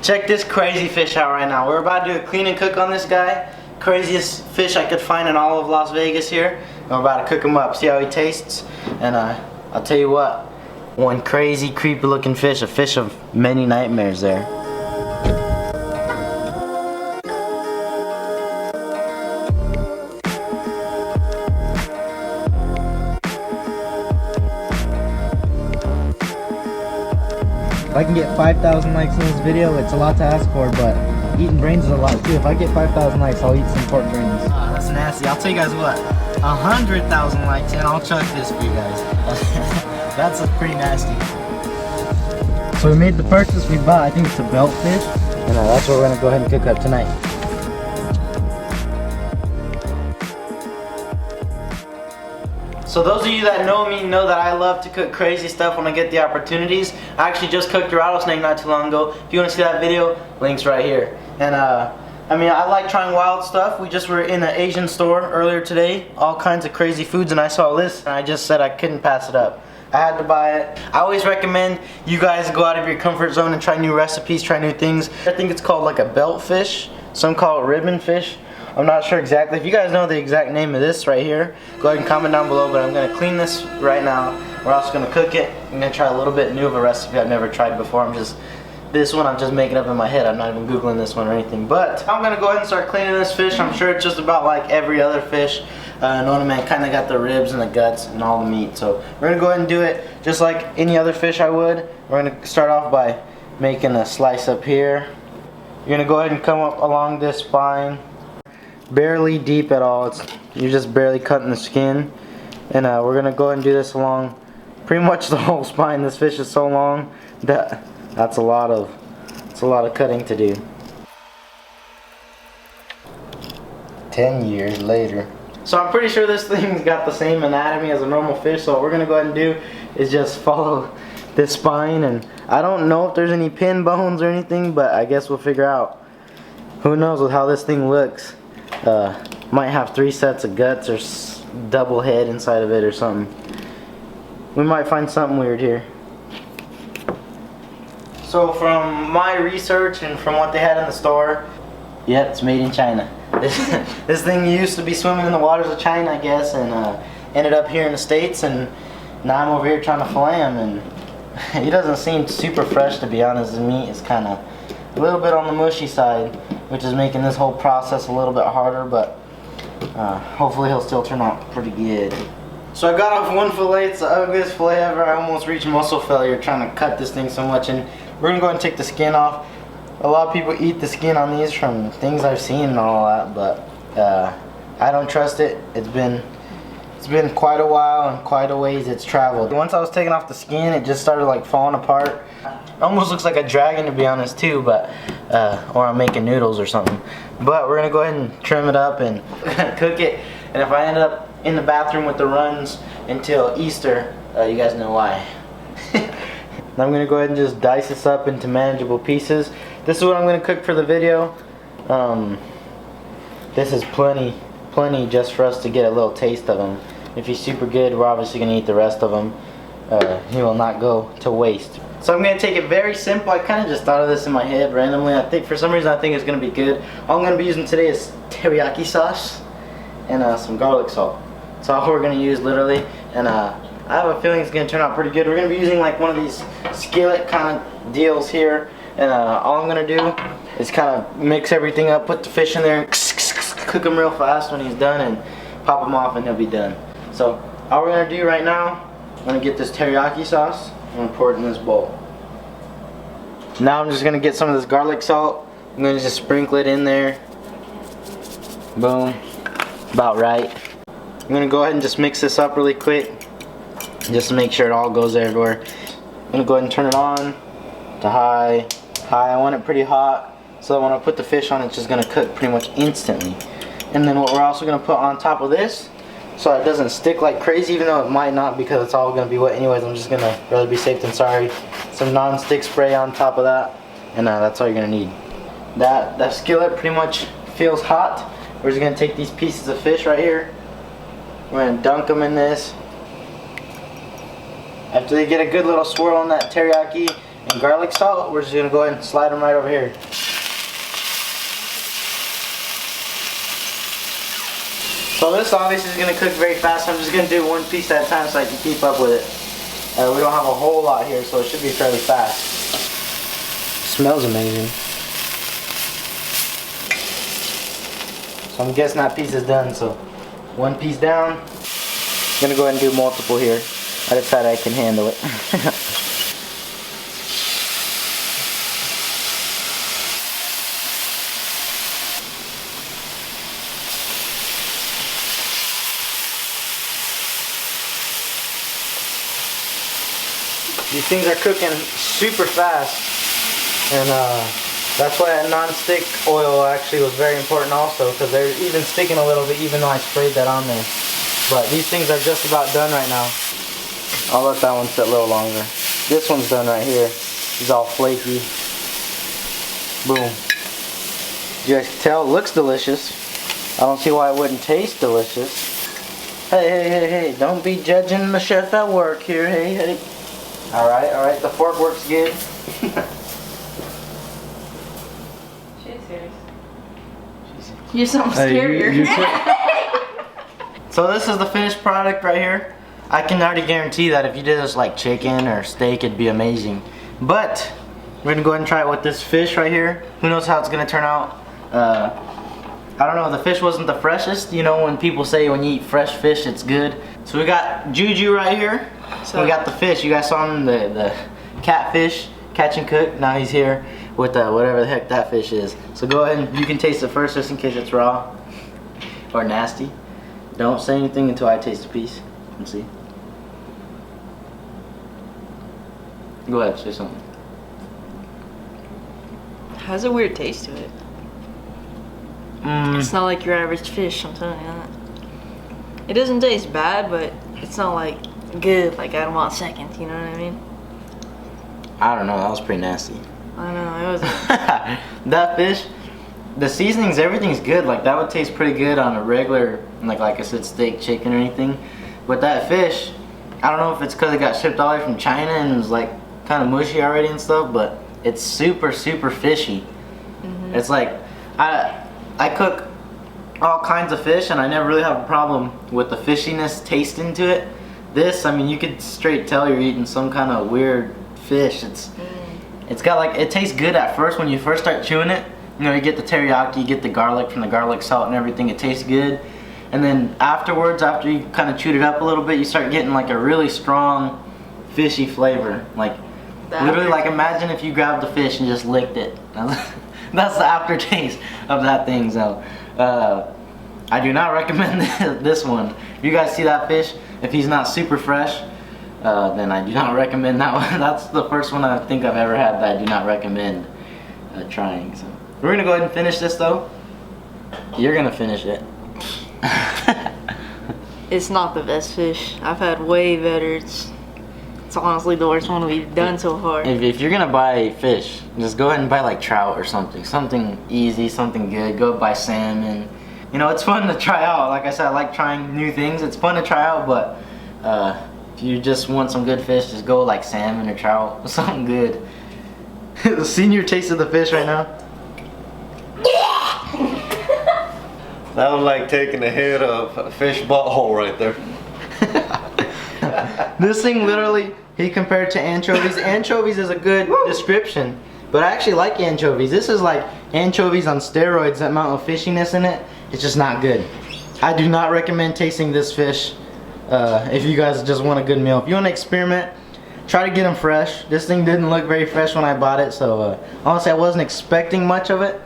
Check this crazy fish out right now. We're about to do a clean and cook on this guy. Craziest fish I could find in all of Las Vegas here. We're about to cook him up, see how he tastes. And I'll tell you what, one crazy creepy looking fish, a fish of many nightmares there. If I can get 5,000 likes on this video, it's a lot to ask for, but eating brains is a lot too. If I get 5,000 likes, I'll eat some pork brains. Ah, that's nasty. I'll tell you guys what, 100,000 likes and I'll chuck this for you guys. That's pretty nasty. So we made the purchase we bought. I think it's a belt fish, and that's what we're gonna go ahead and cook up tonight. So those of you that know me know that I love to cook crazy stuff when I get the opportunities. I actually just cooked a rattlesnake not too long ago. If you want to see that video, link's right here. And I mean, I like trying wild stuff. We just were in an Asian store earlier today, all kinds of crazy foods, and I saw this and I just said I couldn't pass it up. I had to buy it. I always recommend you guys go out of your comfort zone and try new recipes, try new things. I think it's called like a belt fish. Some call it ribbon fish. I'm not sure exactly. If you guys know the exact name of this right here, go ahead and comment down below, but I'm going to clean this right now. We're also going to cook it. I'm going to try a little bit new of a recipe I've never tried before. This one I'm just making up in my head. I'm not even Googling this one or anything. But I'm going to go ahead and start cleaning this fish. I'm sure it's just about like every other fish. Know what I mean? Kind of got the ribs and the guts and all the meat. So we're going to go ahead and do it just like any other fish I would. We're going to start off by making a slice up here. You're going to go ahead and come up along this spine. Barely deep at all. You're just barely cutting the skin. And we're going to go ahead and do this along pretty much the whole spine. This fish is so long that it's a lot of cutting to do. 10 years later. So I'm pretty sure this thing's got the same anatomy as a normal fish, so what we're gonna go ahead and do is just follow this spine, and I don't know if there's any pin bones or anything, but I guess we'll figure out. Who knows with how this thing looks. Might have 3 sets of guts or double head inside of it or something. We might find something weird here. So from my research and from what they had in the store, yeah, it's made in China. This thing used to be swimming in the waters of China, I guess, and ended up here in the States, and now I'm over here trying to fillet him, and he doesn't seem super fresh, to be honest. The meat is kind of a little bit on the mushy side, which is making this whole process a little bit harder, but hopefully he'll still turn out pretty good. So I got off one fillet. It's the ugliest fillet ever. I almost reached muscle failure trying to cut this thing so much, and we're gonna go ahead and take the skin off. A lot of people eat the skin on these from things I've seen and all that, but I don't trust it. It's been quite a while and quite a ways it's traveled. Once I was taking off the skin, it just started like falling apart. It almost looks like a dragon, to be honest, too, but or I'm making noodles or something. But we're gonna go ahead and trim it up and cook it. And if I end up in the bathroom with the runs until Easter, you guys know why. I'm gonna go ahead and just dice this up into manageable pieces. This is what I'm gonna cook for the video. This is plenty just for us to get a little taste of them. If he's super good, we're obviously gonna eat the rest of them. He will not go to waste. So I'm gonna take it very simple. I kind of just thought of this in my head randomly. I think for some reason I think it's gonna be good. All I'm gonna be using today is teriyaki sauce and some garlic salt. That's all we're gonna use, literally. And I have a feeling it's gonna turn out pretty good. We're gonna be using like one of these skillet kind of deals here. And all I'm gonna do is kind of mix everything up, put the fish in there, and cook him real fast when he's done, and pop him off and he'll be done. So all we're gonna do right now, I'm gonna get this teriyaki sauce. I'm gonna pour it in this bowl. Now I'm just gonna get some of this garlic salt. I'm gonna just sprinkle it in there. Boom, about right. I'm gonna go ahead and just mix this up really quick, just to make sure it all goes everywhere. I'm gonna go ahead and turn it on to high. I want it pretty hot, so that when I put the fish on, it's just gonna cook pretty much instantly. And then what we're also gonna put on top of this, so it doesn't stick like crazy, even though it might not, because it's all gonna be wet anyways. I'm just gonna rather be safe than sorry. Some non-stick spray on top of that, and that's all you're gonna need. That skillet pretty much feels hot. We're just gonna take these pieces of fish right here. We're gonna dunk them in this. After they get a good little swirl on that teriyaki, And garlic salt, we're just gonna go ahead and slide them right over here. So this obviously is gonna cook very fast. I'm just gonna do one piece at a time so I can keep up with it. We don't have a whole lot here, so it should be fairly fast. Smells amazing. So I'm guessing that piece is done. So one piece down. I'm gonna go ahead and do multiple here. I decided I can handle it. These things are cooking super fast, and that's why that non-stick oil actually was very important also, because they're even sticking a little bit even though I sprayed that on there. But these things are just about done right now. I'll let that one sit a little longer. This one's done right here. It's all flaky. Boom. You guys can tell it looks delicious. I don't see why it wouldn't taste delicious. Hey, don't be judging the chef at work here. Hey. Alright, the fork works good. She's serious. You're so scarier. So this is the finished product right here. I can already guarantee that if you did this like chicken or steak, it'd be amazing. But we're gonna go ahead and try it with this fish right here. Who knows how it's gonna turn out? I don't know, the fish wasn't the freshest. You know when people say when you eat fresh fish it's good. So we got Juju right here. So we got the fish. You guys saw him, the catfish, catch and cook. Now he's here with whatever the heck that fish is. So go ahead and you can taste it first just in case it's raw or nasty. Don't say anything until I taste a piece. Let's see. Go ahead, say something. Has a weird taste to it. It's not like your average fish, I'm telling you that. It doesn't taste bad, but it's not like good, like I don't want seconds, you know what I mean? I don't know, that was pretty nasty. I know, it was. That fish, the seasonings, everything's good. Like that would taste pretty good on a regular, like I said, steak, chicken, or anything. But that fish, I don't know if it's because it got shipped all the way from China and it was like kind of mushy already and stuff, but it's super fishy. It's like, I cook all kinds of fish and I never really have a problem with the fishiness taste into it. This, I mean, you could straight tell you're eating some kind of weird fish. It's got like, it tastes good at first when you first start chewing it. You know, you get the teriyaki, you get the garlic from the garlic salt and everything, it tastes good. And then afterwards, after you kind of chewed it up a little bit, you start getting like a really strong fishy flavor. Like, literally, like imagine if you grabbed the fish and just licked it. That's the aftertaste of that thing. So I do not recommend this one. If you guys see that fish, if he's not super fresh, then I do not recommend that one. That's the first one I think I've ever had that I do not recommend trying. So we're gonna go ahead and finish this though. You're gonna finish it. It's not the best fish. I've had way better. It's honestly the worst one we've done so far. If you're gonna buy fish, just go ahead and buy like trout or something. Something easy, something good. Go buy salmon. You know, it's fun to try out. Like I said, I like trying new things. It's fun to try out, but if you just want some good fish, just go like salmon or trout. Something good. The senior taste of the fish right now. That was like taking a hit of a fish butthole right there. This thing literally, he compared to anchovies. Anchovies is a good description, but I actually like anchovies. This is like anchovies on steroids. That amount of fishiness in it, it's just not good. I do not recommend tasting this fish if you guys just want a good meal. If you want to experiment, try to get them fresh. This thing didn't look very fresh when I bought it, so honestly I wasn't expecting much of it,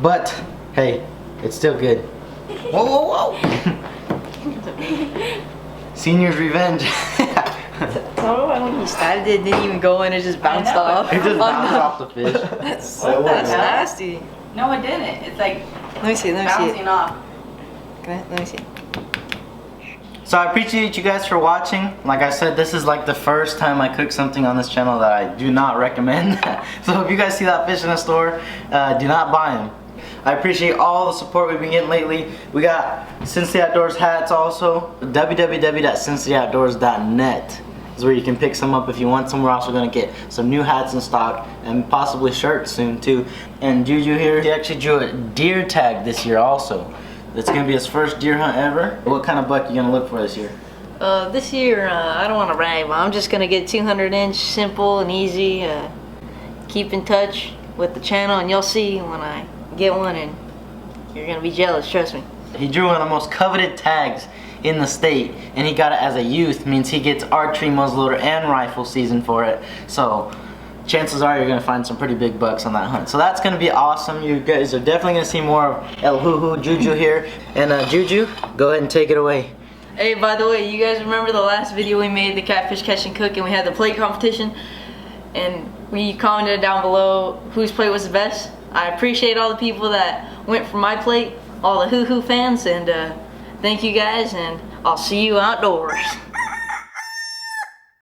but hey, it's still good. Whoa. Senior's revenge. Oh, I don't know. He started it, didn't even go in, it just bounced off. It just bounced off the fish. That's nasty. No, it didn't. It's like Let me see bouncing it. off. Let me see. So I appreciate you guys for watching. Like I said, this is like the first time I cook something on this channel that I do not recommend. So if you guys see that fish in the store, do not buy them. I appreciate all the support we've been getting lately. We got Cincinnati Outdoors hats also. www.cincinnatioutdoors.net. is where you can pick some up if you want some. We're also going to get some new hats in stock and possibly shirts soon too. And Juju here, he actually drew a deer tag this year also. It's going to be his first deer hunt ever. What kind of buck are you going to look for this year? This year, I don't want to brag, but I'm just going to get 200-inch, simple and easy. Keep in touch with the channel and you'll see when I get one, and you're going to be jealous, trust me. He drew one of the most coveted tags in the state, and he got it as a youth. Means he gets archery, muzzleloader, and rifle season for it. So chances are you're gonna find some pretty big bucks on that hunt. So that's gonna be awesome. You guys are definitely gonna see more of El Hoo Juju here. And Juju, go ahead and take it away. Hey, by the way, you guys remember the last video we made, the catfish catch and cook, and we had the plate competition, and we commented down below whose plate was the best. I appreciate all the people that went for my plate, all the Hoo fans, and thank you guys, and I'll see you outdoors.